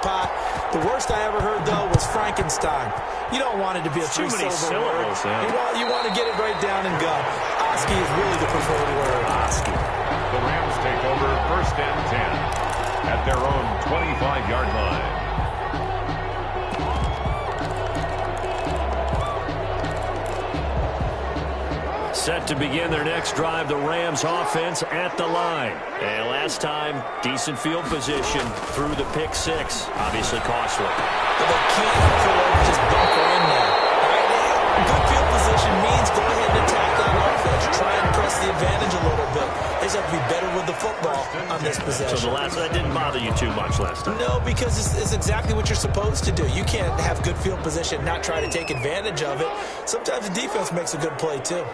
pot. The worst I ever heard, though, was Frankenstein. You don't want it to be a three-syllable word. You want to get it right down and go. Oski is really the preferred word. Oski. The Rams take over 1st and 10 at their own 25-yard line. Set to begin their next drive, the Rams offense at the line. And last time, decent field position through the pick six. Obviously costly. But they can't afford to just bunker in there. Good field position means go ahead and attack that offense. Try and press the advantage a little bit. They just have to be better with the football on this possession. So that didn't bother you too much last time? No, because it's exactly what you're supposed to do. You can't have good field position, not try to take advantage of it. Sometimes the defense makes a good play, too.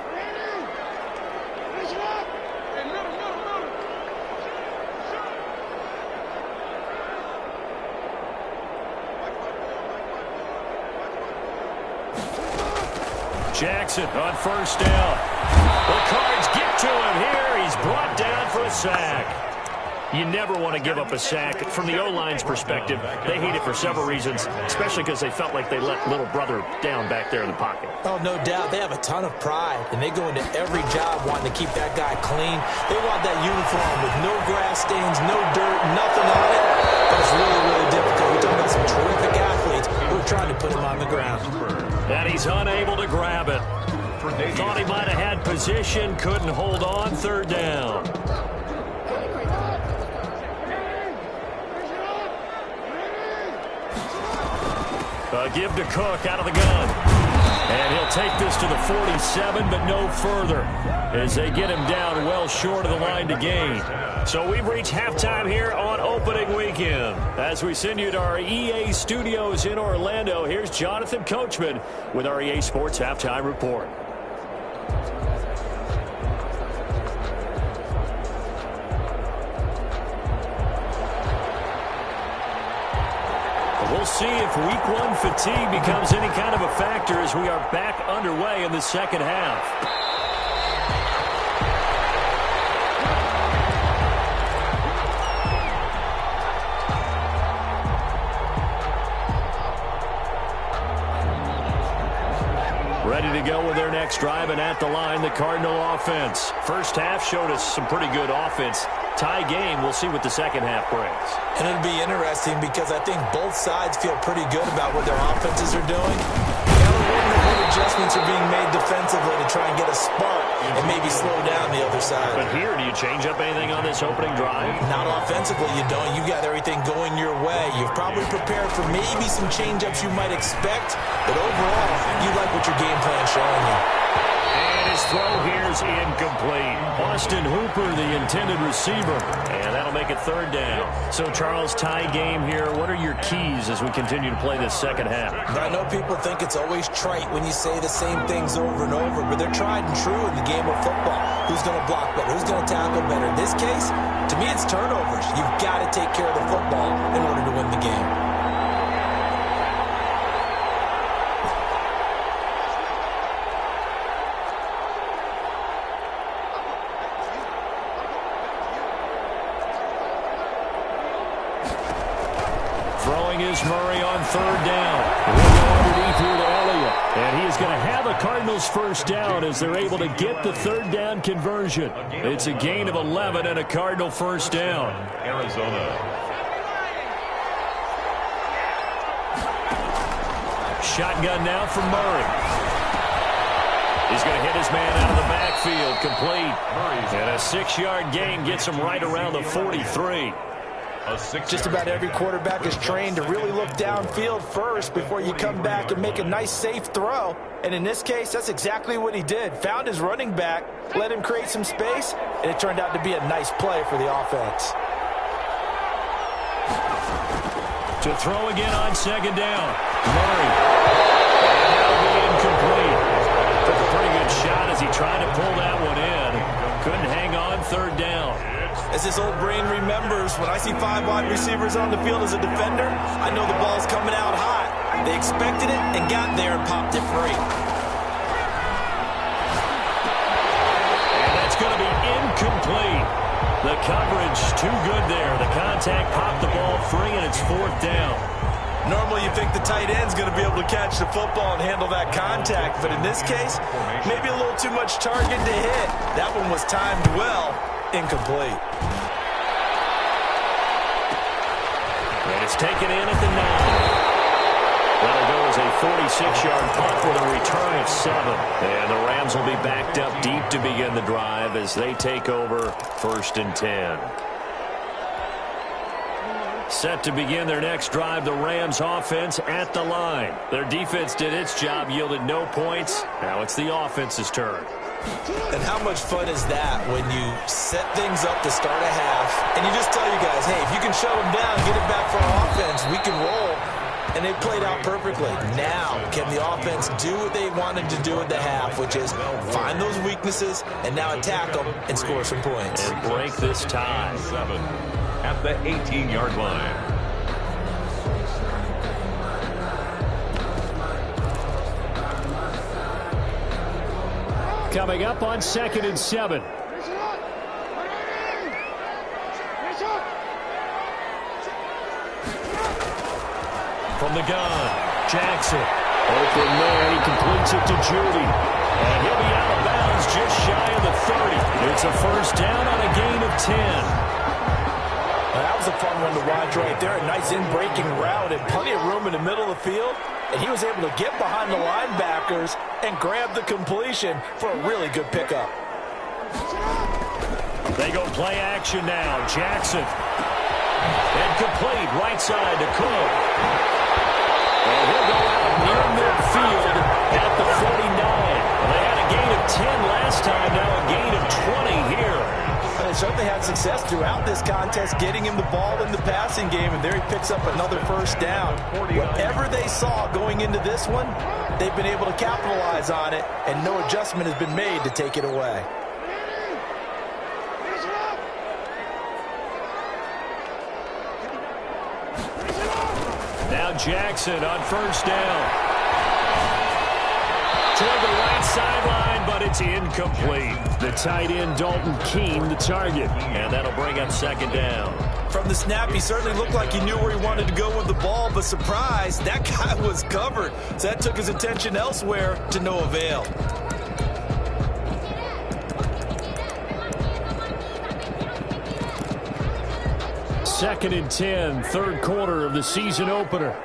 Jackson on 1st down. The Cards get to him here. He's brought down for a sack. You never want to give up a sack. From the O-line's perspective, they hate it for several reasons, especially because they felt like they let little brother down back there in the pocket. Oh, no doubt. They have a ton of pride, and they go into every job wanting to keep that guy clean. They want that uniform with no grass stains, no dirt, nothing on it. But it's really, really difficult. We're talking about some terrific athletes who are trying to put him on the ground. And he's unable to grab it. Thought he might have had position, couldn't hold on. 3rd down. Give to Cook out of the gun. And he'll take this to the 47, but no further, as they get him down well short of the line to gain. So we've reached halftime here on opening weekend. As we send you to our EA studios in Orlando, here's Jonathan Coachman with our EA Sports Halftime Report. We'll see if week one fatigue becomes any kind of a factor as we are back underway in the second half. Ready to go with their next drive, and at the line, the Cardinal offense. First half showed us some pretty good offense. Tie game, we'll see what the second half brings. And it'll be interesting because I think both sides feel pretty good about what their offenses are doing. You gotta wonder what adjustments are being made defensively to try and get a spark and maybe slow down the other side. But here, do you change up anything on this opening drive? Not offensively, you don't. You got everything going your way. You've probably prepared for maybe some change-ups you might expect, but overall, you like what your game plan's showing you. And his throw here's incomplete. Austin Hooper, the intended receiver, and that'll make it 3rd down. So, Charles, tie game here. What are your keys as we continue to play this second half? I know people think it's always trite when you say the same things over and over, but they're tried and true in the game of football. Who's going to block better? Who's going to tackle better? In this case, to me, it's turnovers. You've got to take care of the football in order to win the game. Is Murray on 3rd down. He'll go underneath here to Elliott. And he is going to have a Cardinals 1st down as they're able to get the 3rd down conversion. It's a gain of 11 and a Cardinal 1st down. Arizona. Shotgun now from Murray. He's going to hit his man out of the backfield. Complete. And a 6-yard gain gets him right around the 43. Just about every quarterback is trained to really look downfield first before you come back and make a nice, safe throw. And in this case, that's exactly what he did. Found his running back, let him create some space, and it turned out to be a nice play for the offense. To throw again on 2nd down. Murray. And that'll be incomplete. Took a pretty good shot as he tried to pull that one in. Couldn't hang on. 3rd down. As this old brain remembers, when I see 5 wide receivers on the field as a defender, I know the ball's coming out hot. They expected it and got there and popped it free. And that's going to be incomplete. The coverage too good there. The contact popped the ball free, and it's 4th down. Normally you think the tight end's going to be able to catch the football and handle that contact, but in this case, maybe a little too much target to hit. That one was timed well, incomplete. And it's taken in at the 9. That'll go as a 46-yard punt with a return of 7. And the Rams will be backed up deep to begin the drive as they take over 1st and 10. Set to begin their next drive, the Rams offense at the line. Their defense did its job, yielded no points. Now it's the offense's turn. And how much fun is that when you set things up to start a half, and you just tell you guys, hey, if you can shut them down, get it back for our offense, we can roll. And they played out perfectly. Now, can the offense do what they wanted to do at the half, which is find those weaknesses and now attack them and score some points. And break this tie. 7 at the 18-yard line. Coming up on 2nd and 7. From the gun, Jackson. Open man, he completes it to Judy. And he'll be out of bounds just shy of the 30. It's a 1st down on a gain of 10. Well, that was a fun one to watch right there. A nice in-breaking route and plenty of room in the middle of the field. And he was able to get behind the linebackers and grab the completion for a really good pickup. They go play action now. Jackson. And complete right side to Cook. And he'll go out near midfield at the 49. They had a gain of 10 last time, now a gain of 20 here. And they certainly had success throughout this contest, getting him the ball in the passing game, and there he picks up another 1st down. Whatever they saw going into this one, they've been able to capitalize on it, and no adjustment has been made to take it away. Now Jackson on 1st down. Toward the right sideline, but it's incomplete. The tight end, Dalton Keene, the target. And that'll bring up 2nd down. From the snap, he certainly looked like he knew where he wanted to go with the ball, but surprise, that guy was covered. So that took his attention elsewhere to no avail. Second and 10, 3rd quarter of the season opener.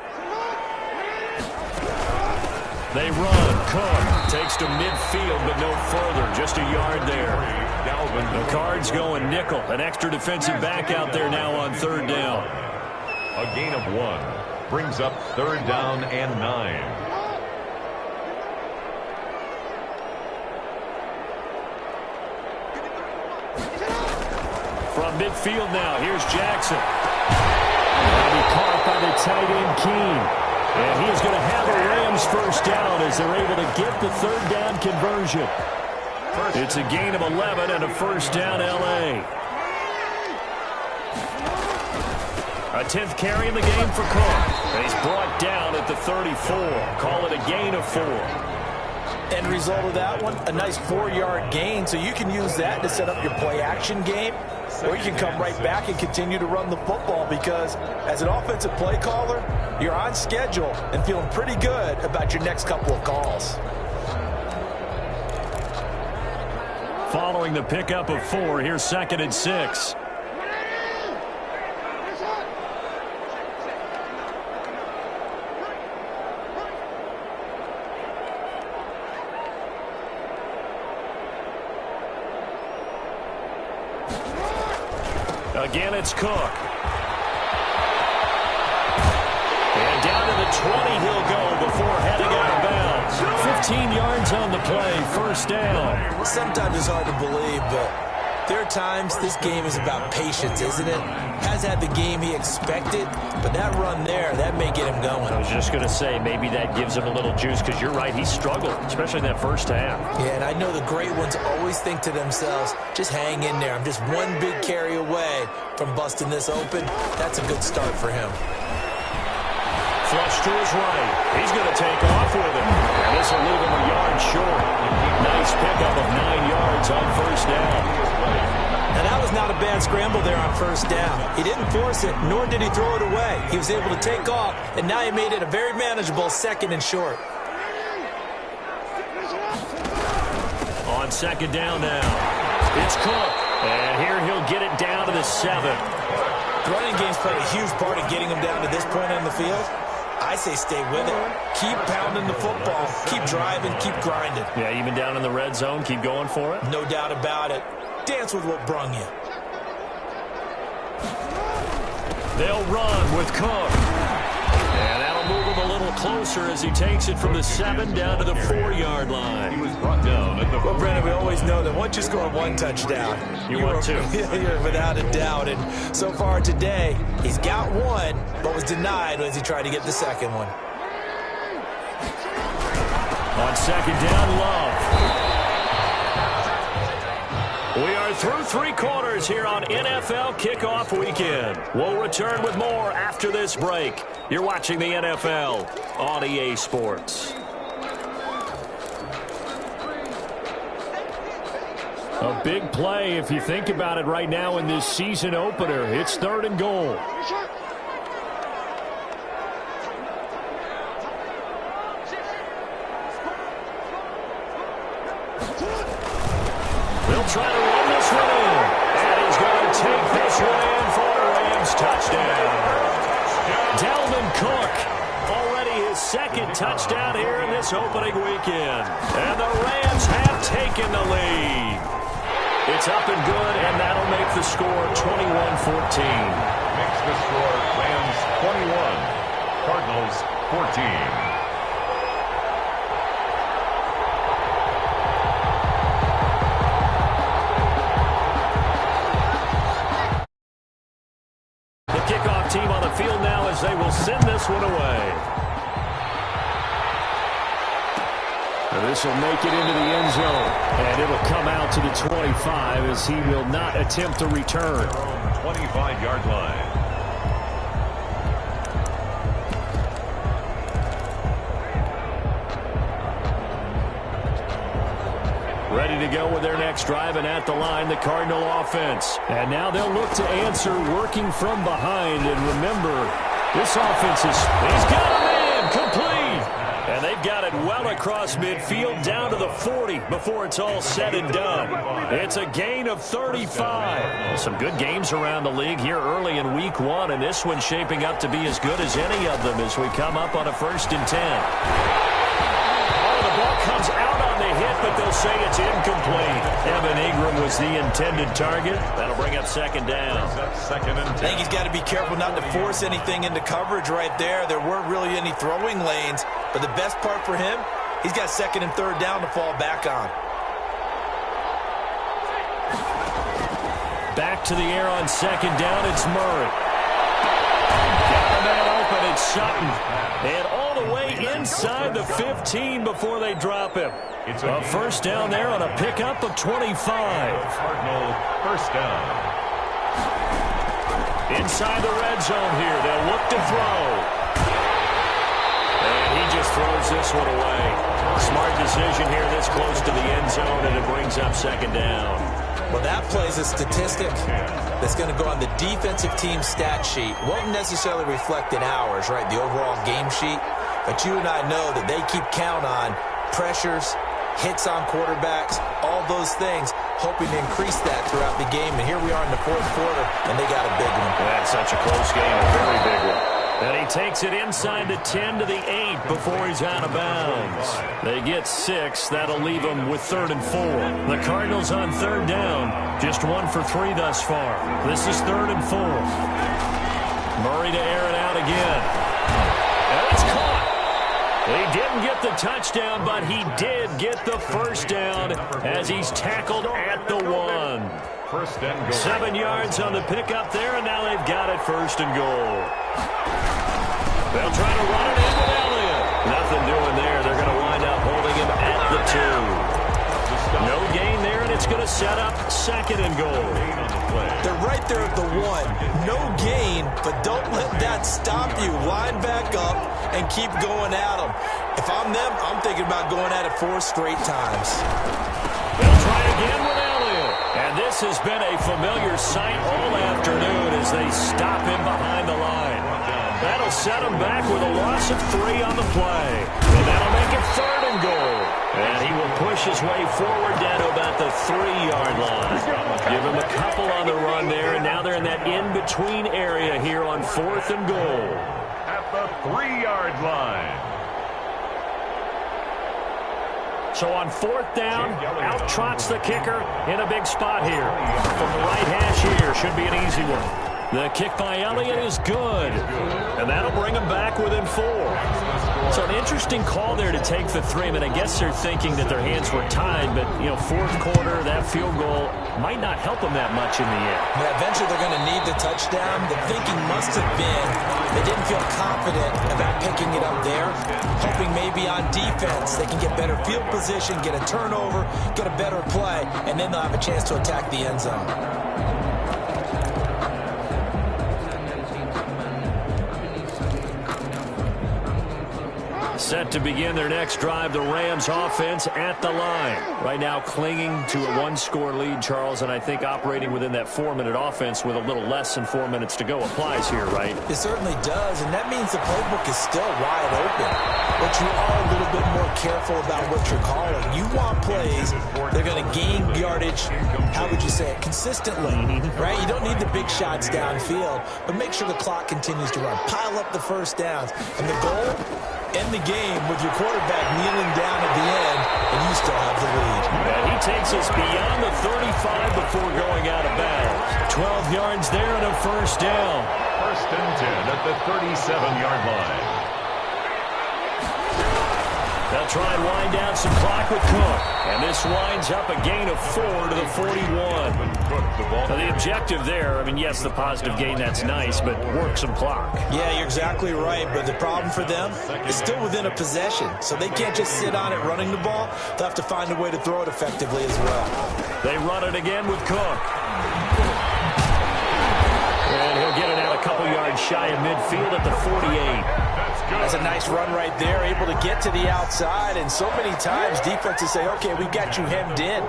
They run. Cook takes to midfield, but no further. Just a yard there. The Cards going nickel. An extra defensive back out there now on 3rd down. A gain of 1 brings up 3rd down and 9. From midfield now, here's Jackson. That'll be caught by the tight end, Keene. And he's going to have a Rams 1st down as they're able to get the 3rd down conversion. It's a gain of 11 and a 1st down, L.A. A 10th carry in the game for Cook. And he's brought down at the 34. Call it a gain of 4. End result of that one, a nice 4-yard gain, so you can use that to set up your play-action game, or you can come right back and continue to run the football because as an offensive play caller, you're on schedule and feeling pretty good about your next couple of calls. Following the pickup of 4, here's 2nd and 6. Again, it's Cook. And down to the 20 he'll go before heading out of bounds. 15 yards on the play, 1st down. Sometimes it's hard to believe, but there are times this game is about patience, isn't it? Has had the game he expected, but that run there, that may get him going. I was just going to say, maybe that gives him a little juice because you're right, he struggled, especially in that 1st half. Yeah, and I know the great ones always think to themselves, just hang in there. I'm just one big carry away from busting this open. That's a good start for him. Flush to his right. He's going to take off with it. And this will leave him a yard short. Nice pickup of 9 yards on 1st down. And That was not a bad scramble there on first down. He didn't force it, nor did he throw it away. He was able to take off, and now he made it a very manageable 2nd and short. On 2nd down now, it's Cook. And here he'll get it down to the 7. The running game's played a huge part in getting him down to this point in the field. I say stay with it. Keep pounding the football. Keep driving. Keep grinding. Yeah, even down in the red zone, keep going for it. No doubt about it. Dance with what brung you. They'll run with Cook. And that'll move him a little closer as he takes it from the 7 down to the 4-yard line. He was brought down at the 4. Well, Brennan, we always know that once you score 1 touchdown, you want 2. You're without a doubt. And so far today, he's got 1, but was denied as he tried to get the 2nd one. On 2nd down, Love. We are through 3 quarters here on NFL Kickoff Weekend. We'll return with more after this break. You're watching the NFL on EA Sports. A big play if you think about it right now in this season opener. It's 3rd and goal. They'll try to run this one in. And he's going to take this one in for a Rams touchdown. Dalvin Cook, already his 2nd touchdown here in this opening weekend. And the Rams have taken the lead. It's up and good, and that'll make the score 21-14. Makes the score Rams 21, Cardinals 14. Kickoff team on the field now as they will send this one away. This will make it into the end zone, and it'll come out to the 25 as he will not attempt to return. 25-yard line. Ready to go with their next drive, and at the line, the Cardinal offense. And now they'll look to answer working from behind. And remember, this offense he's got a man complete. And they've got it well across midfield down to the 40 before it's all said and done. It's a gain of 35. Some good games around the league here early in week 1, and this one's shaping up to be as good as any of them as we come up on a 1st and 10. The ball comes out on the hit, but they'll say it's incomplete. Evan Ingram was the intended target. That'll bring up 2nd down. 2nd and 10. I think he's got to be careful not to force anything into coverage right there. There weren't really any throwing lanes, but the best part for him, he's got 2nd and 3rd down to fall back on. Back to the air on 2nd down, it's Murray. Got the man open, it's Sutton. And all the way inside the 15 before they drop him. It's a 1st down there on a pickup of 25. Cardinal 1st down. Inside the red zone here, they'll look to throw. And he just throws this one away. Smart decision here this close to the end zone, and it brings up 2nd down. Well, that plays a statistic that's going to go on the defensive team stat sheet. Won't necessarily reflect in ours, right, the overall game sheet. But you and I know that they keep count on pressures, hits on quarterbacks, all those things, hoping to increase that throughout the game. And here we are in the 4th quarter, and they got a big one. That's such a close game, a very big one. And he takes it inside the 10 to the 8 before he's out of bounds. They get 6. That'll leave them with 3rd and 4. The Cardinals on 3rd down. Just 1 for 3 thus far. This is 3rd and 4. Murray to air it out again. And it's caught. He didn't get the touchdown, but he did get the 1st down as he's tackled at the 1. 1st and goal. 7 yards on the pickup there, and now they've got it 1st and goal. They'll try to run it in with Elliott. Nothing doing there. They're going to wind up holding him at the 2. No gain there, and it's going to set up 2nd and goal. They're right there at the 1. No gain, but don't let that stop you. Line back up and keep going at them. If I'm them, I'm thinking about going at it 4 straight times. They'll try again with Elliott. And And this has been a familiar sight all afternoon as they stop him behind the line. That'll set him back with a loss of 3 on the play. And that'll make it 3rd and goal. And he will push his way forward down to about the 3-yard line. Give him a couple on the run there, and now they're in that in-between area here on 4th and goal. At the 3-yard line. So on 4th down, out trots the kicker in a big spot here. From the right hash here, should be an easy one. The kick by Elliott is good. And that'll bring him back within 4. So an interesting call there to take the 3. I mean, I guess they're thinking that their hands were tied, but, you know, 4th quarter, that field goal might not help them that much in the end. Yeah, eventually they're going to need the touchdown. The thinking must have been they didn't feel confident about picking it up there, hoping maybe on defense they can get better field position, get a turnover, get a better play, and then they'll have a chance to attack the end zone. Set to begin their next drive, the Rams offense at the line. Right now clinging to a 1-score lead, Charles, and I think operating within that 4-minute offense with a little less than 4 minutes to go applies here, right? It certainly does, and that means the playbook is still wide open. But you are a little bit more careful about what you're calling. You want plays, they're going to gain yardage, how would you say it, consistently, right? You don't need the big shots downfield, but make sure the clock continues to run. Pile up the first downs, and the goal, end the game with your quarterback kneeling down at the end, and you still have the lead. And he takes us beyond the 35 before going out of bounds. 12 yards there and a first down. 1st and 10 at the 37-yard line. They'll try and wind down some clock with Cook. And this winds up a gain of 4 to the 41. Now the objective there, I mean, yes, the positive gain, that's nice, but work some clock. Yeah, you're exactly right, but the problem for them is still within a possession, so they can't just sit on it running the ball. They'll have to find a way to throw it effectively as well. They run it again with Cook. And he'll get it out a couple yards shy of midfield at the 48. That's a nice run right there, able to get to the outside, and so many times defenses say, okay, we've got you hemmed in.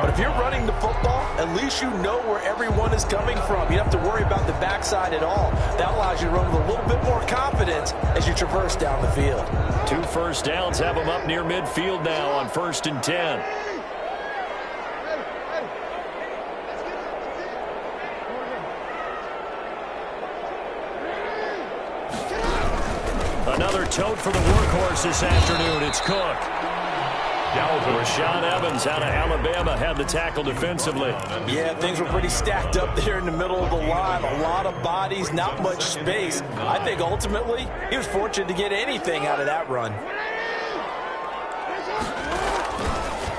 But if you're running the football, at least you know where everyone is coming from. You don't have to worry about the backside at all. That allows you to run with a little bit more confidence as you traverse down the field. 2 first downs have them up near midfield now on 1st and 10. Another tote for the workhorse this afternoon. It's Cook. Rashaan Evans out of Alabama had the tackle defensively. Yeah, things were pretty stacked up there in the middle of the line. A lot of bodies, not much space. I think ultimately he was fortunate to get anything out of that run.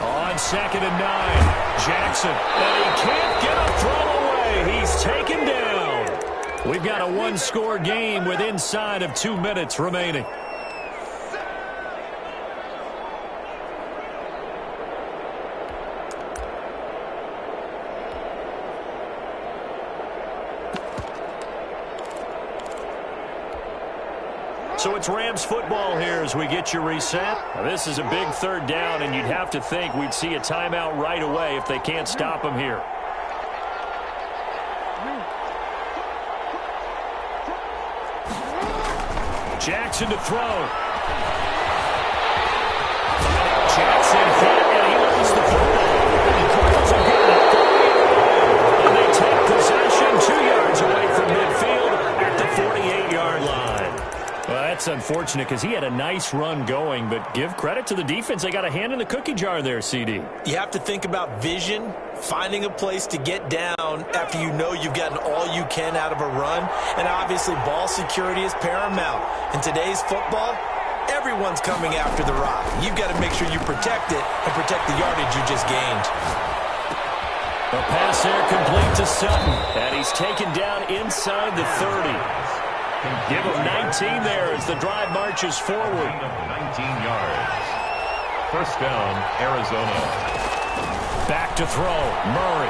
On 2nd and 9, Jackson. And he can't get a throw away. He's taken down. We've got a 1-score game with inside of 2 minutes remaining. So it's Rams football here as we get you reset. Now this is a big 3rd down, and you'd have to think we'd see a timeout right away if they can't stop them here. Jackson to throw. Jackson hit, and he lost the football. And they take possession 2 yards away from midfield at the 48-yard line. Well, that's unfortunate because he had a nice run going, but give credit to the defense. They got a hand in the cookie jar there, CD. You have to think about vision, finding a place to get down after you know you've gotten all you can out of a run, and obviously ball security is paramount. In today's football, everyone's coming after the rock. You've got to make sure you protect it and protect the yardage you just gained. The pass there complete to Sutton, and he's taken down inside the 30. Give him 19 there as the drive marches forward. 19 yards. 1st down, Arizona. Back to throw, Murray.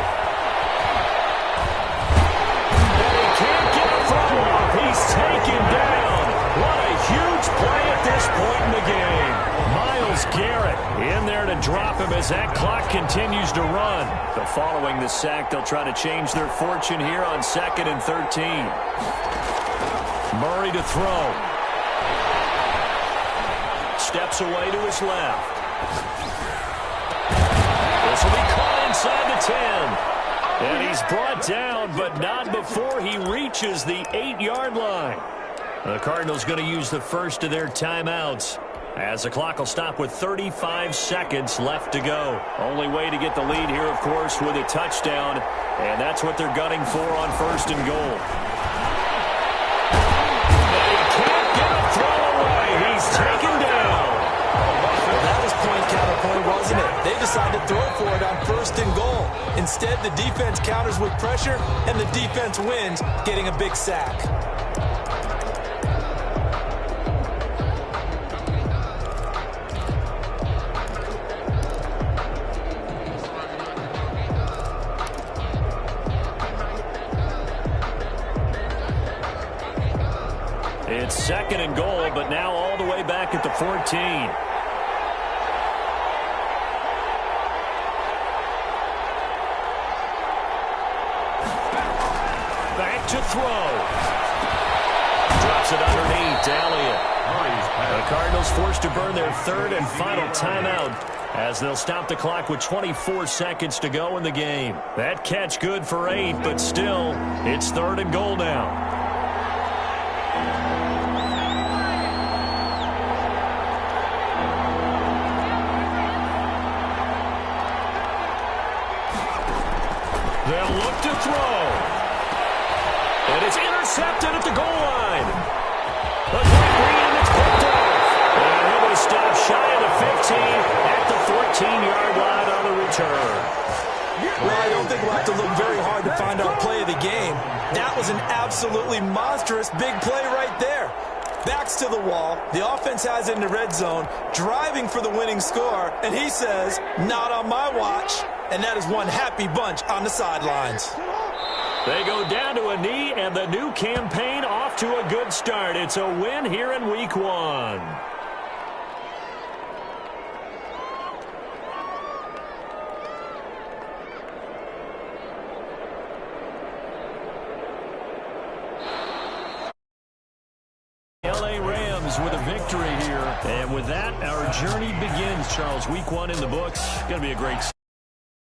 And he can't get a throw off. He's taken down. What a huge play at this point in the game. Myles Garrett in there to drop him as that clock continues to run. So following the sack, they'll try to change their fortune here on 2nd and 13. Murray to throw. Steps away to his left. This will be caught inside the 10. And he's brought down, but not before he reaches the 8-yard line. The Cardinals going to use the first of their timeouts, as the clock will stop with 35 seconds left to go. Only way to get the lead here, of course, with a touchdown, and that's what they're gunning for on 1st and goal. They can't get a throw away. He's taken down. Well, that was point counterpoint, wasn't it? They decided to throw for it on 1st and goal. Instead, the defense counters with pressure, and the defense wins, getting a big sack. It's 2nd and goal, but now all the way back at the 14. Back to throw. Drops it underneath to Elliott. The Cardinals forced to burn their 3rd and final timeout, as they'll stop the clock with 24 seconds to go in the game. That catch good for 8, but still, it's 3rd and goal now. They'll look to throw. And it's intercepted at the goal line. The green, it's picked off. And it was stopped shy of the 15 at the 14-yard line on the return. Well, I don't think we'll have to look very hard to find our play of the game. That was an absolutely monstrous big play right there. Backs to the wall. The offense has it in the red zone, driving for the winning score. And he says, not on my watch. And that is one happy bunch on the sidelines. They go down to a knee, and the new campaign off to a good start. It's a win here in Week 1. LA Rams with a victory here. And with that, our journey begins, Charles. Week 1 in the books. Going to be a great